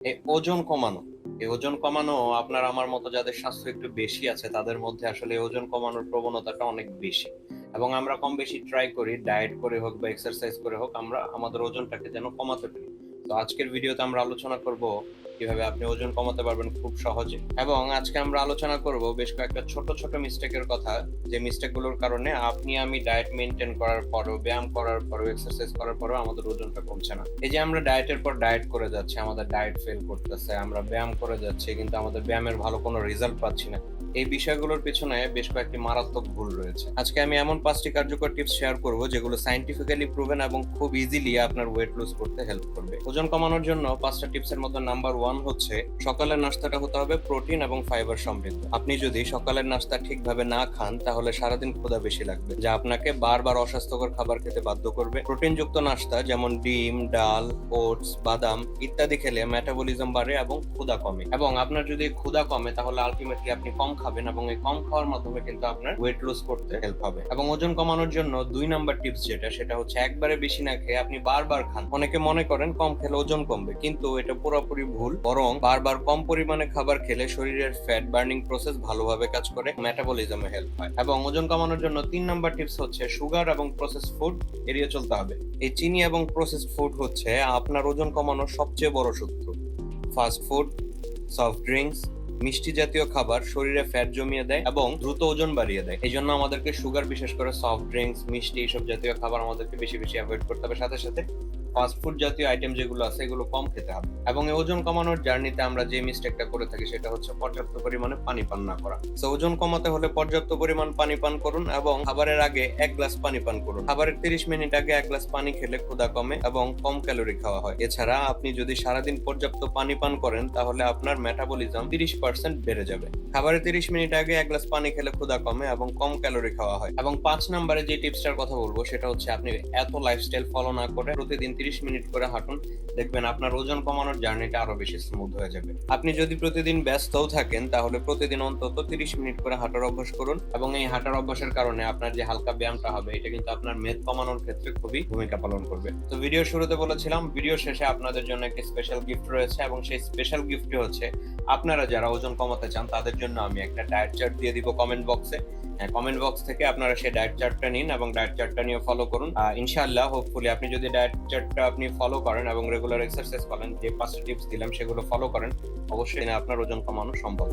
ওজন কমানো, এই ওজন কমানো আপনার আমার মতো যাদের স্বাস্থ্য একটু বেশি আছে তাদের মধ্যে আসলে এই ওজন কমানোর প্রবণতাটা অনেক বেশি। এবং আমরা কম বেশি ট্রাই করি, ডায়েট করে হোক বা এক্সারসাইজ করে হোক, আমরা আমাদের ওজনটাকে যেন কমাতে পারি। তো আজকের ভিডিওতে আমরা আলোচনা করব কিভাবে আপনি ওজন কমাতে পারবেন খুব সহজে। এবং আজকে আমরা আলোচনা করব বেশ কয়েকটা ছোট ছোট মিস্টেকের কথা, যে মিস্টেকগুলোর কারণে আপনি আমি ডায়েট মেনটেন করার পরও, ব্যায়াম করার পরও, এক্সারসাইজ করার পরও আমাদের ওজনটা কমছে না। এই যে আমরা ডায়েটের পর ডায়েট করে যাচ্ছি, আমাদের ডায়েট ফেল করতেছে, আমরা ব্যায়াম করে যাচ্ছি কিন্তু আমাদের ব্যায়ামের ভালো কোনো রেজাল্ট পাচ্ছি না। এই বিষয়গুলোর পেছনে বেশ কয়েকটি মারাত্মক ভুল রয়েছে। আজকে আমি এমন 5টি কার্যকর টিপস শেয়ার করব যেগুলো সায়েন্টিফিক্যালি প্রুভেন এবং খুব ইজিলি আপনার ওয়েট লুজ করতে হেল্প করবে। ওজন কমানোর জন্য 5টা টিপসের মধ্যে নাম্বার 1 হচ্ছে সকালের নাস্তাটা হতে হবে প্রোটিন এবং ফাইবার সমৃদ্ধ। আপনি যদি সকালের নাস্তা ঠিকভাবে না খান তাহলে সারাদিন ক্ষুধা বেশি লাগবে, যা আপনাকে বারবার অস্বাস্থ্যকর খাবার খেতে বাধ্য করবে। প্রোটিনযুক্ত নাস্তা যেমন ডিম, ডাল, ওটস, বাদাম ইত্যাদি খেলে মেটাবলিজম বাড়ে এবং ক্ষুধা কমে। এবং আপনার যদি ক্ষুধা কমে তাহলে আলটিমেটলি আপনি কম খাবেন এবং এই কম খাওয়ার মাধ্যমে কিন্তু আপনার ওয়েট লুজ করতে হেল্প হবে। এবং ওজন কমানোর জন্য 2 নাম্বার টিপস সেটা হচ্ছে একবারে বেশি না খেয়ে আপনি বারবার খান। অনেকে মনে করেন কম খেলে ওজন কমবে, কিন্তু এটা পুরোপুরি ভুল। বরং বারবার কম পরিমাণে খাবার খেলে শরীরের ফ্যাট বার্নিং প্রসেস ভালোভাবে কাজ করে, মেটাবলিজমে হেল্প হয়। এবং ওজন কমানোর জন্য 3 নাম্বার টিপস হচ্ছে সুগার এবং প্রসেসড ফুড এড়িয়ে চলতে হবে। এই চিনি এবং প্রসেসড ফুড হচ্ছে আপনার ওজন কমানোর সবচেয়ে বড় শত্রু। ফাস্ট ফুড, সফট ড্রিঙ্কস, মিষ্টি জাতীয় খাবার শরীরে ফ্যাট জমিয়ে দেয় এবং দ্রুত ওজন বাড়িয়ে দেয়। এই জন্য আমাদেরকে সুগার, বিশেষ করে সফট ড্রিঙ্কস, মিষ্টি এইসব জাতীয় খাবার আমাদেরকে বেশি বেশি অ্যাভয়েড করতে হবে। সাথে সাথে ফাস্ট ফুড জাতীয় আইটেম যেগুলো আছে এগুলো কম খেতে হবে। এবং এই ওজন কমানোর জার্নিতে আমরা যে মিস্টেকটা করে থাকি সেটা হচ্ছে পর্যাপ্ত পরিমাণে পানি পান না করা। তো ওজন কমাতে হলে পর্যাপ্ত পরিমাণ পানি পান করুন এবং খাবারের আগে 1 গ্লাস পানি পান করুন। খাবারের 30 মিনিট আগে 1 গ্লাস পানি খেলে ক্ষুধা কমে এবং কম ক্যালোরি খাওয়া হয়। এছাড়া আপনি যদি সারাদিন পর্যাপ্ত পানি পান করেন তাহলে আপনার মেটাবলিজম 30% বেড়ে যাবে। খাবারের 30 মিনিট আগে 1 গ্লাস পানি খেলে ক্ষুধা কমে এবং কম ক্যালোরি খাওয়া হয়। এবং 5 নম্বরে যে টিপসটার কথা বলবো সেটা হচ্ছে আপনি এত লাইফস্টাইল ফলো না করে প্রতিদিন 30 মিনিট করে হাঁটুন। দেখবেন আপনার ওজন কমানোর জার্নিটা আরো বেশি স্মুথ হয়ে যাবে। আপনি যদি প্রতিদিন ব্যস্তও থাকেন তাহলে প্রতিদিন অন্তত 30 মিনিট করে হাঁটার অভ্যাস করুন। এবং এই হাঁটার অভ্যাসের কারণে আপনার যে হালকা ব্যায়ামটা হবে এটা কিন্তু আপনার মেদ কমানোর ক্ষেত্রে খুবই ভূমিকা পালন করবে। তো ভিডিও শুরুতে বলেছিলাম, ভিডিও শেষে আপনাদের জন্য একটা স্পেশাল গিফট রয়েছে এবং সেই স্পেশাল গিফটটি হচ্ছে আপনারা যারা ওজন কমাতে চান তাদের জন্য আমি একটা ডায়েট চার্ট দিয়ে দিব কমেন্ট বক্সে। কমেন্ট বক্স থেকে আপনারা সেই ডায়েট চার্টটা নিন এবং ডায়েট চার্টটা নিয়ে ফলো করুন। ইনশাআল্লাহ, হোপফুলি আপনি যদি ডায়েট চার্টটা আপনি ফলো করেন এবং রেগুলার এক্সারসাইজ করেন, যে 5টা টিপস দিলাম সেগুলো ফলো করেন, অবশ্যই আপনার ওজন কমানো সম্ভব।